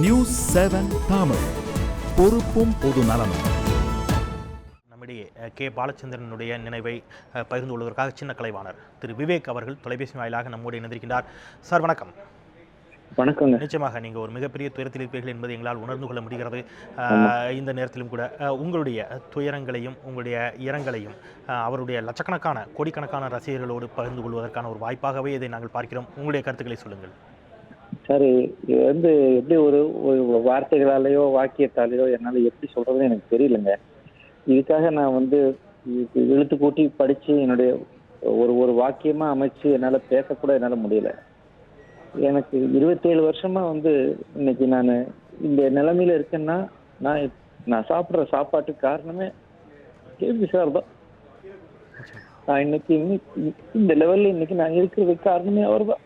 News 7 Tamil, பொறுப்பும் பொது நலமும். நம்மிடையே கே பாலச்சந்திரனுடைய நினைவை பகிர்ந்து கொள்வதற்காக சின்ன கலைவாணர் திரு விவேக் அவர்கள் தொலைபேசி வாயிலாக நம்மோடு இணைந்திருக்கின்றார். சார் வணக்கம். வணக்கங்க. நிச்சயமாக நீங்கள் ஒரு மிகப்பெரிய துயரத்தில் இருப்பீர்கள் என்பதை எங்களால் உணர்ந்து கொள்ள முடிகிறது. இந்த நேரத்திலும் கூட உங்களுடைய துயரங்களையும் உங்களுடைய இரங்கலையும் அவருடைய லட்சக்கணக்கான கோடிக்கணக்கான ரசிகர்களோடு பகிர்ந்து கொள்வதற்கான ஒரு வாய்ப்பாகவே இதை நாங்கள் பார்க்கிறோம். உங்களுடைய கருத்துக்களை சொல்லுங்கள். சார், இது எப்படி ஒரு வார்த்தைகளாலேயோ வாக்கியத்தாலேயோ என்னால் எப்படி சொல்றதுன்னு எனக்கு தெரியலங்க. இதுக்காக நான் இழுத்து கூட்டி படிச்சு என்னுடைய ஒரு வாக்கியமா அமைச்சு என்னால் பேசக்கூட என்னால் முடியல. எனக்கு 27 வருஷமா இன்னைக்கு நான் இந்த நிலைமையில இருக்கேன்னா நான் சாப்பிட்ற சாப்பாட்டுக்கு காரணமே கேபி சார் தான். நான் இன்னைக்கு இந்த லெவல்ல இன்னைக்கு நான் இருக்கிறதுக்கு காரணமே அவர் தான்.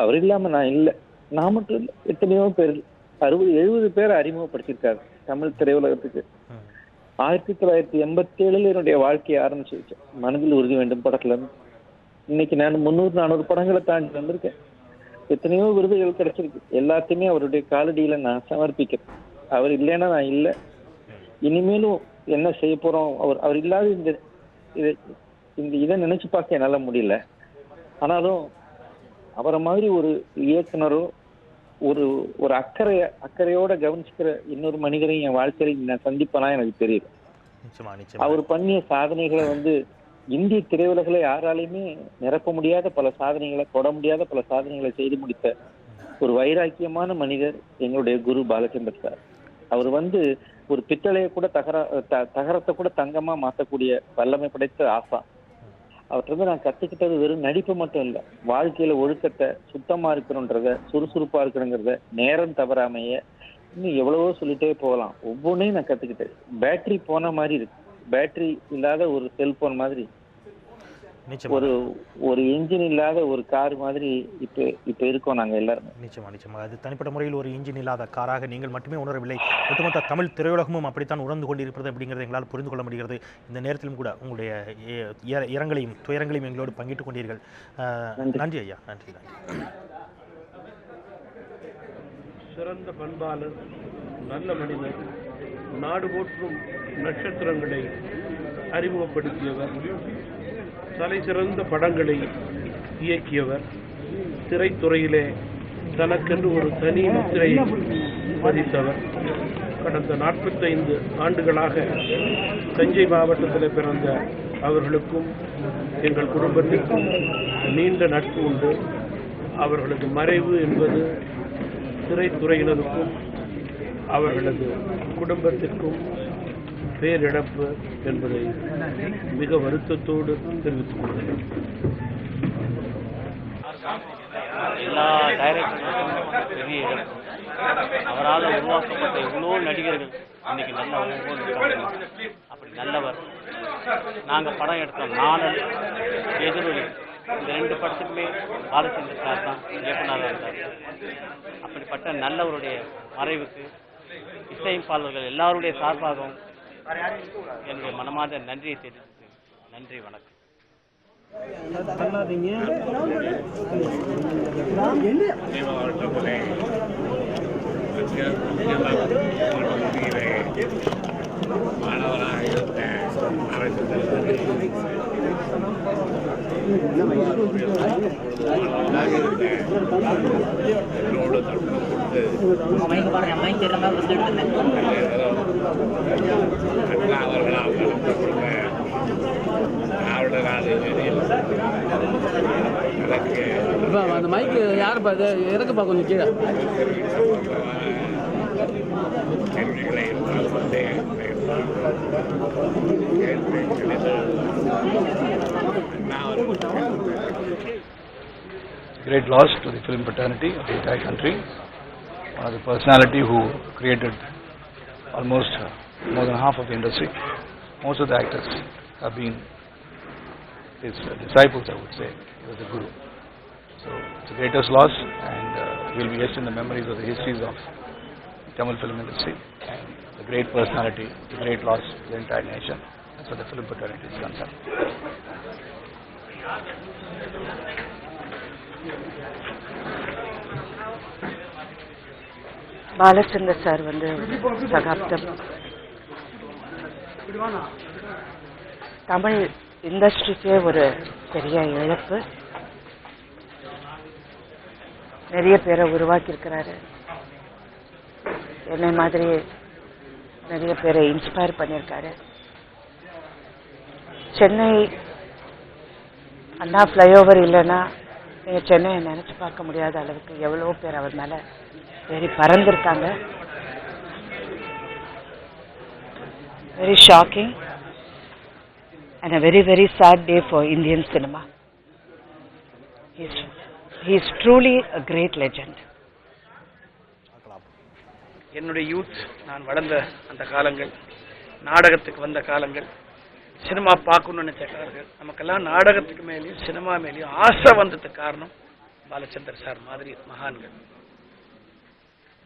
அவர் இல்லாம நான் இல்லை. நான் மட்டும் இல்லை, எத்தனையோ பேர் 60-70 பேரை அறிமுகப்படுத்தியிருக்காரு தமிழ் திரையுலகத்துக்கு. 1987 என்னுடைய வாழ்க்கையை ஆரம்பிச்சு வச்சேன். மனதில் உறுதி வேண்டும் படத்துல இருந்து இன்னைக்கு நான் 300-400 படங்களை தாண்டி வந்திருக்கேன். எத்தனையோ விருதுகள் கிடைச்சிருக்கு. எல்லாத்தையுமே அவருடைய காலடியில நான் சமர்ப்பிக்கிறேன். அவர் இல்லைன்னா நான் இல்லை. இனிமேலும் என்ன செய்ய போறோம், அவர் இல்லாத இதை நினைச்சு பார்க்க என்னால முடியல. ஆனாலும் அவரை மாதிரி ஒரு இயக்குனரோ ஒரு அக்கறையோட கவனிச்சுக்கிற இன்னொரு மனிதரையும் என் வாழ்க்கையில நான் சந்திப்பேனா எனக்கு தெரியல. அவர் பண்ணிய சாதனைகளை இந்திய திரையுலகில யாராலையுமே நிரப்ப முடியாத பல சாதனைகளை, தொட முடியாத பல சாதனைகளை செய்து முடித்த ஒரு வைராக்கியமான மனிதர் எங்களுடைய குரு பாலச்சந்தர் சார். அவர் ஒரு பித்தளையை கூட தகரத்தை கூட தங்கமா மாற்றக்கூடிய வல்லமை படைத்த ஆசா. அவர்கிட்ட நான் கத்துக்கிட்டது வெறும் நடிப்பு மட்டும் இல்லை, வாழ்க்கையில ஒழுக்கத்தை, சுத்தமா இருக்கணுன்றத, சுறுசுறுப்பா இருக்கணுங்கிறத, நேரம் தவறாமைய, இன்னும் எவ்வளவோ சொல்லிட்டே போகலாம். ஒவ்வொன்றையும் நான் கத்துக்கிட்டேன். பேட்டரி போன மாதிரி இருக்கு, பேட்டரி இல்லாத ஒரு செல்போன் மாதிரி, ஒரு என்ஜின் இல்லாத ஒரு கார் மாதிரி இப்ப இருக்கோம் நாங்க எல்லாரும். நிச்சயமா அது தனிப்பட்ட முறையில் ஒரு இன்ஜின் இல்லாத காராக நீங்கள் மட்டுமே உணரவில்லை, ஒட்டுமொத்த தமிழ் திரையுலகமும் அப்படித்தான் உணர்ந்து கொண்டிருக்கிறது அப்படிங்கிறது எங்களால் புரிந்து கொள்ள முடிகிறது. இந்த நேரத்திலும் கூட உங்களுடைய இரங்கலையும் துயரங்களையும் எங்களோடு பங்கிட்டுக் கொண்டீர்கள். நன்றி ஐயா, நன்றி. சிறந்த பண்பாளர், நல்ல மனிதர், நாடு போற்றும் நட்சத்திரங்களை அறிமுகப்படுத்தியவர், தலை சிறந்த படங்களை இயக்கியவர், திரைத்துறையிலே தனக்கென்று ஒரு தனி முத்திரையை பதித்தவர். கடந்த 45 ஆண்டுகளாக தஞ்சை மாவட்டத்தில் பிறந்த அவர்களுக்கும் எங்கள் குடும்பத்திற்கும் நீண்ட நட்பு உண்டு. அவர்களது மறைவு என்பது திரைத்துறையினருக்கும் அவர்களது குடும்பத்திற்கும் பேரிழப்பு என்பதை மிக வருத்தத்தோடு தெரிவித்துக் கொள்கிறேன். எல்லா டைரக்டர்களுக்கும் பெரிய இழப்பு. அவரால் உருவாக்கப்பட்ட இவ்வளோ நடிகர்கள் இன்னைக்கு நல்ல அப்படி நல்லவர். நாங்கள் படம் எடுத்தோம், நானல், எதிரொலி, இந்த 2 படத்துக்குமே பாலச்சந்தர் சார் தான் இயக்குனராக இருந்தார். அப்படிப்பட்ட நல்லவருடைய மறைவுக்கு இசையமைப்பாளர்கள் எல்லாருடைய சார்பாகவும் என்னுடைய மனமார்ந்த நன்றியை தெரிவித்து நன்றி, வணக்கம். மாணவராக இருந்த அரசு என்னோடு தடுப்பு கொடுத்து அண்ணா அவர்களால் நடத்த கொடுத்த திராவிட நாளில் எனக்கு அந்த மைக்கு யார் இறக்குப்பா கொஞ்சம் கீழே கேள்விகளை கொண்டேன். Great loss to the film fraternity of the entire country. One of the personality who created almost more than half of the industry. Most of the actors have been his disciples, I would say. He was a guru. So it's the greatest loss, and will be etched in the memories of the histories of the Tamil film industry. And the great personality, the great loss to the entire nation. That's what the film fraternity is concerned. Balachander sir வந்து சகாப்தம். தமிழ் இண்டஸ்ட்ரிக்கே ஒரு பெரிய இழப்பு. நிறைய பேரை உருவாக்கியிருக்கிறாரு. என்னை மாதிரி நிறைய பேரை இன்ஸ்பயர் பண்ணியிருக்காரு. சென்னை அண்ணா ஃப்ளைஓவர் இல்லைன்னா நீங்கள் சென்னையை நினச்சி பார்க்க முடியாத அளவுக்கு எவ்வளோ பேர் அவர் மேலே வெரி பறந்துருக்காங்க. Very shocking and a very, very sad day for Indian cinema. He is truly a great legend. என்னுடைய யூத், நான் வளர்ந்த அந்த காலங்கள், நாடகத்துக்கு வந்த காலங்கள், சினிமா பார்க்கணும்னு நினைச்ச காலங்கள், நமக்கெல்லாம் நாடகத்துக்கு மேலேயும் சினிமா மேலேயும் ஆசை வந்ததுக்கு காரணம் பாலச்சந்தர் சார் மாதிரி மகான்கள்.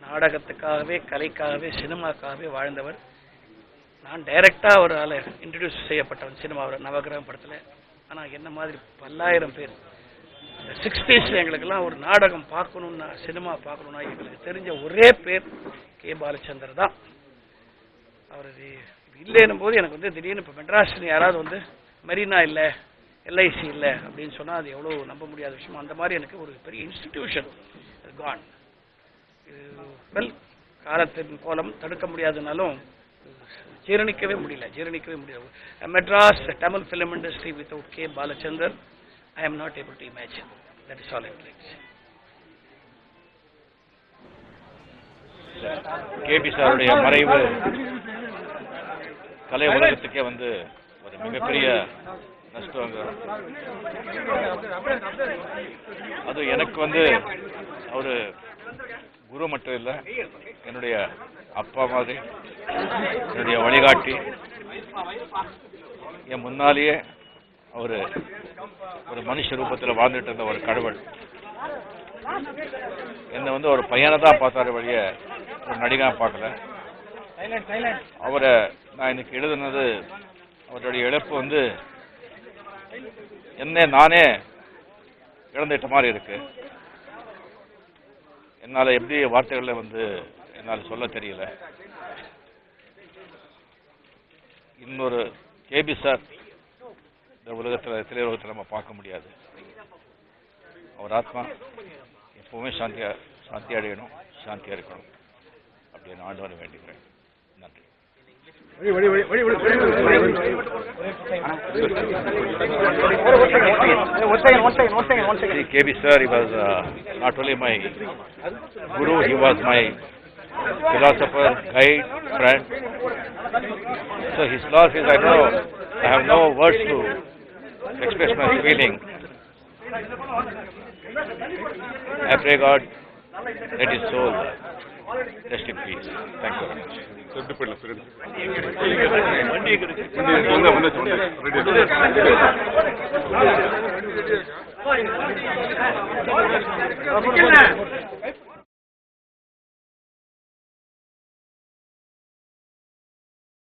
நாடகத்துக்காகவே, கலைக்காகவே, சினிமாக்காகவே வாழ்ந்தவர். நான் டைரக்டாக ஒரு ஆளை இன்ட்ரடியூஸ் செய்யப்பட்டவன் சினிமாவில், நவகிரகம் படத்தில். ஆனால் என்ன மாதிரி பல்லாயிரம் பேர் 60s எங்களுக்கெல்லாம் ஒரு நாடகம் பார்க்கணுன்னா, சினிமா பார்க்கணுன்னா எங்களுக்கு தெரிஞ்ச ஒரே பேர் கே. பாலச்சந்தர் தான். அவர் இல்லைன்னும் போது எனக்கு வந்து திடீர்னு இப்போ மெட்ராஸில் யாராவது வந்து மெரினா இல்லை, எல்ஐசி இல்லை அப்படின்னு சொன்னால் அது எவ்வளோ நம்ப முடியாத விஷயம். அந்த மாதிரி எனக்கு ஒரு பெரிய இன்ஸ்டிடியூஷன் கான். வெல், காலத்தின் கோலம் தடுக்க முடியாதுனாலும் ஜீரணிக்கவே முடியல. Madras Tamil film industry without K. Balachandar, I am not able to imagine. That is all I would like to say. KB சாருடைய மறைவு கலை உலகத்துக்கே வந்து ஒரு மிகப்பெரிய நஷ்டம். அது எனக்கு வந்து அவரு குரு மட்டும் இல்லை, என்னுடைய அப்பா மாதிரி, என்னுடைய வழிகாட்டி. என் முன்னாலேயே அவரு ஒரு மனுஷ ரூபத்தில் வாழ்ந்துட்டு இருந்த ஒரு கடவுள். என்னை வந்து ஒரு பையனை தான் பார்த்தாரு வழிய ஒரு நடிகா பார்க்கல. அவரை நான் இன்னைக்கு எழுதுனது, அவருடைய இழப்பு வந்து என்ன நானே இழந்துட்ட மாதிரி இருக்கு. என்னால் எப்படி வார்த்தைகளை வந்து என்னால் சொல்ல தெரியல. இன்னொரு கேபி சார் இந்த உலகத்தில், திரையுலகத்தில் நம்ம பார்க்க முடியாது. அவர் ஆத்மா எப்பவுமே சாந்தி அடையணும், சாந்தியாக இருக்கணும் அப்படின்னு ஆண்டவனை வேண்டிக்கிறேன். நன்றி. KB sir, he was not only my guru, he was my philosopher, guide, friend. So his loss is, I have no words to express my feeling. I pray God let his soul rest in peace. Thank you very much. வண்டி